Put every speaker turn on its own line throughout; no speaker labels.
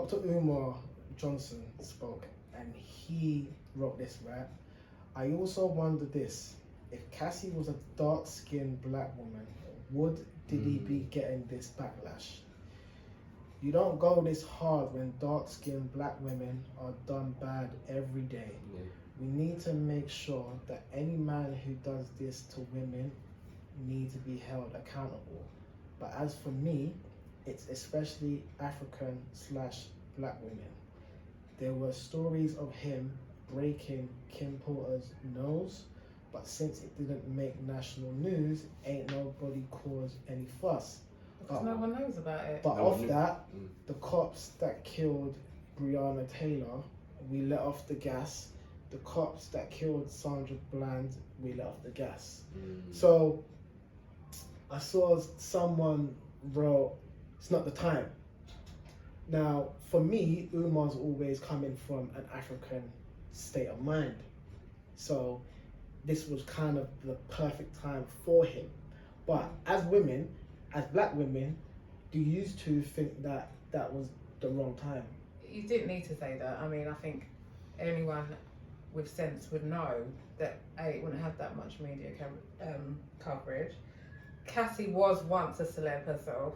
Dr. Umar Johnson spoke, and he wrote this, right? I also wonder this: if Cassie was a dark-skinned black woman, would Diddy be getting this backlash? You don't go this hard when dark-skinned black women are done bad every day.
Yeah.
We need to make sure that any man who does this to women need to be held accountable. But as for me, it's especially African/black women. There were stories of him breaking Kim Porter's nose, but since it didn't make national news, ain't nobody caused any fuss.
Because no one knows about it.
But
No
off
one knew.
that, the cops that killed Breonna Taylor, we let off the gas. The cops that killed Sandra Bland, we let off the gas. So I saw someone wrote, it's not the time. Now, for me, Umar's always coming from an African state of mind. So this was kind of the perfect time for him. But as women, as black women, do you two think that that was the wrong time?
You didn't need to say that. I mean, I think anyone with sense would know that it wouldn't have that much media coverage. Cassie was once a celeb herself.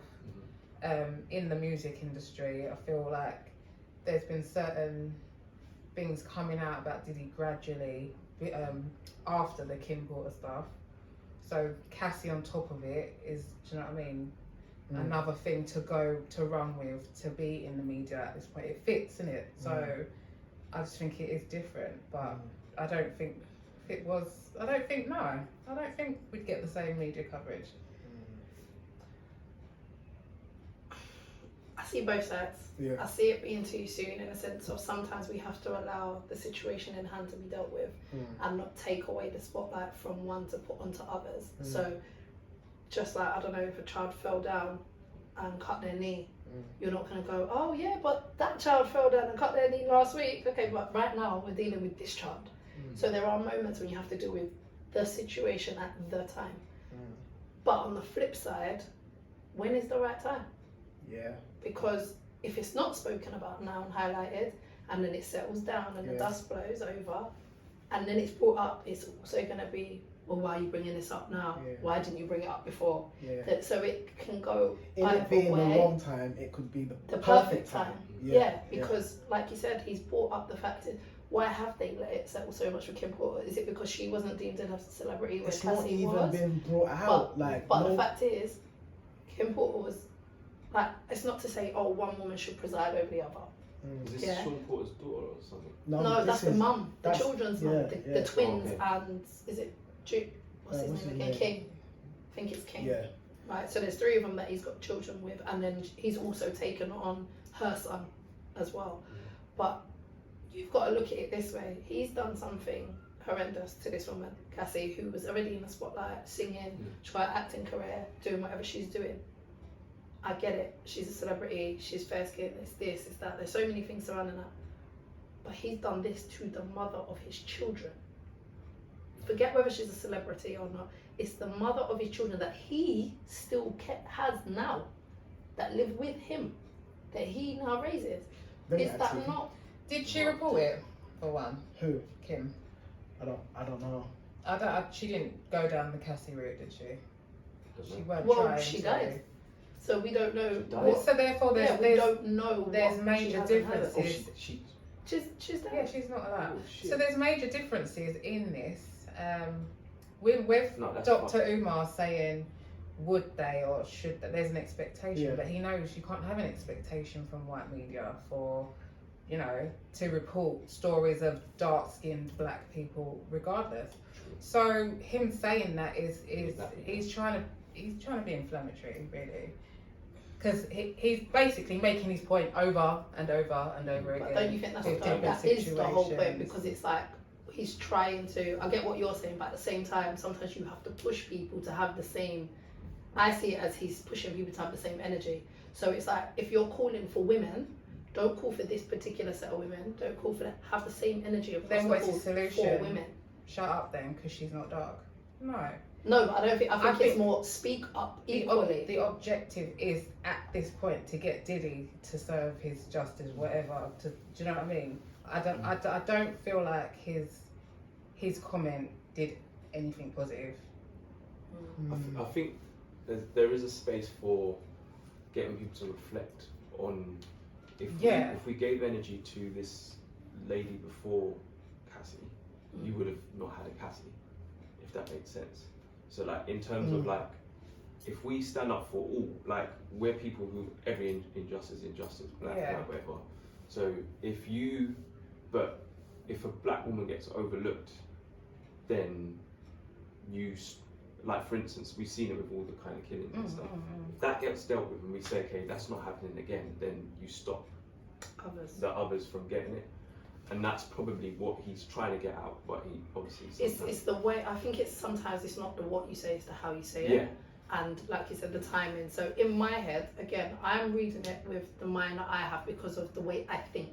In the music industry, I feel like there's been certain things coming out about Diddy gradually after the Kim Porter stuff. So Cassie on top of it is, do you know what I mean? Another thing to run with, to be in the media at this point. It fits, innit? So I just think it is different, but I don't think I don't think we'd get the same media coverage.
I see both sides.
Yeah.
I see it being too soon in a sense of sometimes we have to allow the situation in hand to be dealt with and not take away the spotlight from one to put onto others. So just like, I don't know, if a child fell down and cut their knee, you're not going to go, oh yeah, but that child fell down and cut their knee last week. Okay, but right now we're dealing with this child. So there are moments when you have to deal with the situation at the time. But on the flip side, when is the right time?
Yeah.
Because if it's not spoken about now and highlighted, and then it settles down and the dust blows over, and then it's brought up, it's also going to be, well, why are you bringing this up now?
Yeah.
Why didn't you bring it up before?
Yeah.
So it can go
In
either
it being
way.
the wrong time, it could be
The
perfect time.
Yeah, because like you said, he's brought up the fact that why have they let it settle so much for Kim Porter? Is it because she wasn't deemed enough celebrity when
It's not
Cassie
even
was?
been brought out.
But the fact is, Kim Porter was like, it's not to say, oh, one woman should preside over the other.
Is this
Yeah.
Sean Porter's daughter or something?
No, that's the mum, the
that's-
children's
yeah,
mum,
yeah.
the twins,
Okay.
and is it what's his name again? King. I think it's King.
Yeah.
Right, so there's three of them that he's got children with, and then he's also taken on her son as well. But you've got to look at it this way. He's done something horrendous to this woman, Cassie, who was already in the spotlight, singing, she's got an acting career, doing whatever she's doing. I get it. She's a celebrity, she's fair skinned, it's this, it's that. There's so many things surrounding that. But he's done this to the mother of his children. Forget whether she's a celebrity or not. It's the mother of his children that he still has now, that live with him, that he now raises. Is that not?
Did she report it, for one?
Who?
Kim?
I don't know.
She didn't go down the Cassie route, did she? She weren't
Well,
trying
she
to.
died. So we don't know.
So therefore,
we
there's
don't know.
there's
what
major
she hasn't
differences.
heard.
She
She's dead.
Yeah, she's not allowed.
Oh, shit.
So there's major differences in this. With
No, that's
Dr.
fine.
Umar saying, would they or should they? There's an expectation,
Yeah.
but he knows you can't have an expectation from white media for, to report stories of dark-skinned black people, regardless. So him saying that is he's trying to be inflammatory, really. Because he's basically making his point over and over and over again.
But don't you think that's
with
that
different
is the whole point?
situations.
Because it's like he's trying to. I get what you're saying, but at the same time, sometimes you have to push people to have the same. I see it as he's pushing people to have the same energy. So it's like if you're calling for women, don't call for this particular set of women. Don't call for that. Have the same energy across
Then
the
what's
board
the solution?
for women.
Shut up then, because she's not dark. No.
No, but I don't think. I think it's
think
more speak up
the,
equally.
the objective is at this point to get Diddy to serve his justice, whatever. Do you know what I mean? I don't feel like his comment did anything positive.
I think there is a space for getting people to reflect on if we gave energy to this lady before Cassie, you would have not had a Cassie, if that makes sense. So like in terms of like, if we stand up for all, like we're people who every injustice, black, white, whatever. So if a black woman gets overlooked, then like for instance, we've seen it with all the kind of killings and stuff. If that gets dealt with and we say, okay, that's not happening again, then you stop the others from getting it. And that's probably what he's trying to get out, but he obviously
It's the way. I think sometimes it's not the what you say, it's the how you say it.
Yeah.
And like you said, the timing. So in my head, again, I'm reading it with the mind that I have because of the way I think.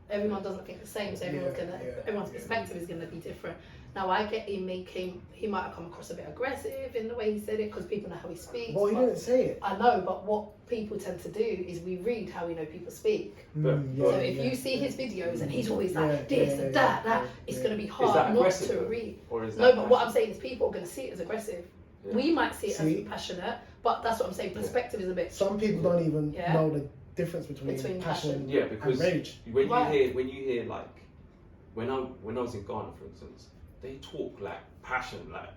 Everyone doesn't think the same, so everyone's perspective is gonna be different. Now I get he might have come across a bit aggressive in the way he said it because people know how he speaks.
Well, he didn't say it.
I know, but what people tend to do is we read how we know people speak. So if you see his videos and he's always like this and that, it's going to be hard not to read.
Or is
No, but what I'm saying is people are going to see it as aggressive. Yeah. We might see it as passionate, but that's what I'm saying. Perspective is a bit.
Some people don't even know the difference between passion
because
and rage.
When you hear like when I was in Ghana, for instance, they talk like passion, like,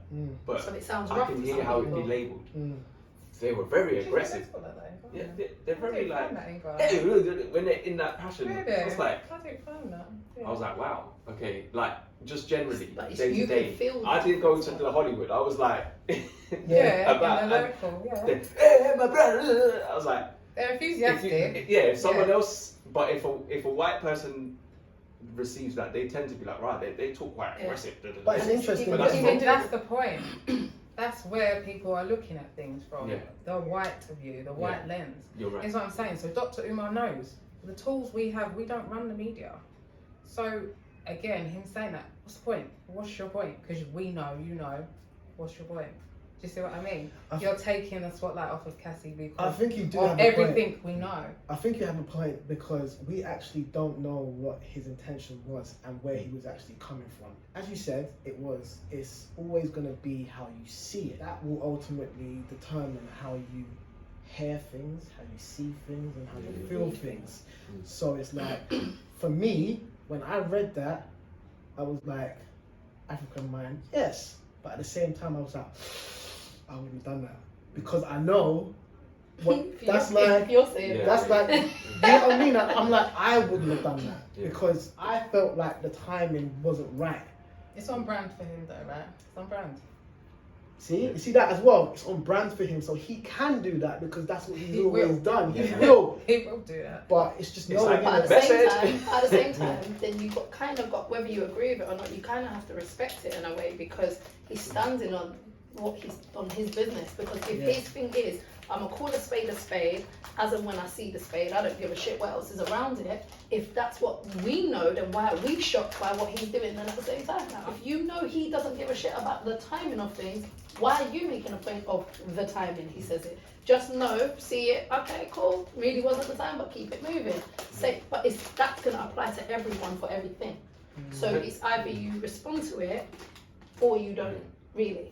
but
so it sounds
I can hear how it'd be labelled. They were very aggressive. Yeah, they're very like, hey, when they're in that passion, I was like, I was like, wow, okay, like just generally day to day. I didn't go to the Hollywood. I was like,
in the local,
hey, my brother. I was like,
they're enthusiastic.
If someone else, but if a white person receives that, they tend to be like, right, they talk quite aggressive.
But it's interesting.
That's the point. That's where people are looking at things from. The white view, the white lens.
You're right.
Is what I'm saying. So Dr. Umar knows the tools we have. We don't run the media. So again, him saying that, what's the point? What's your point? Because we know, you know. What's your point? Do you see what I mean? You're taking the spotlight off of Cassie because
I think you do
of
have
everything we know.
I think you have a point because we actually don't know what his intention was and where he was actually coming from. As you said, it's always going to be how you see it. That will ultimately determine how you hear things, how you see things, and how you feel things. So it's like, for me, when I read that, I was like, African mind, yes. But at the same time, I was like, I wouldn't have done that because I know what that's like.
You're saying
that's like, you know what I mean? I'm like, I wouldn't have done that because I felt like the timing wasn't right.
It's on brand for him, though, right? It's on brand.
See, you see that as well. It's on brand for him, so he can do that because that's what he's always done. He will.
He will do that.
But it's just knowing.
But at the same time, then you got whether you agree with it or not, you kind of have to respect it in a way because he's standing on his business. Because if his thing is, I'm gonna call a spade as and when I see the spade, I don't give a shit what else is around it. If that's what we know, then why are we shocked by what he's doing then at the same time? If you know he doesn't give a shit about the timing of things, why are you making a point of the timing he says it? Just know, see it, okay, cool, really wasn't the time, but keep it moving. But that's gonna apply to everyone for everything. So it's either you respond to it or you don't really.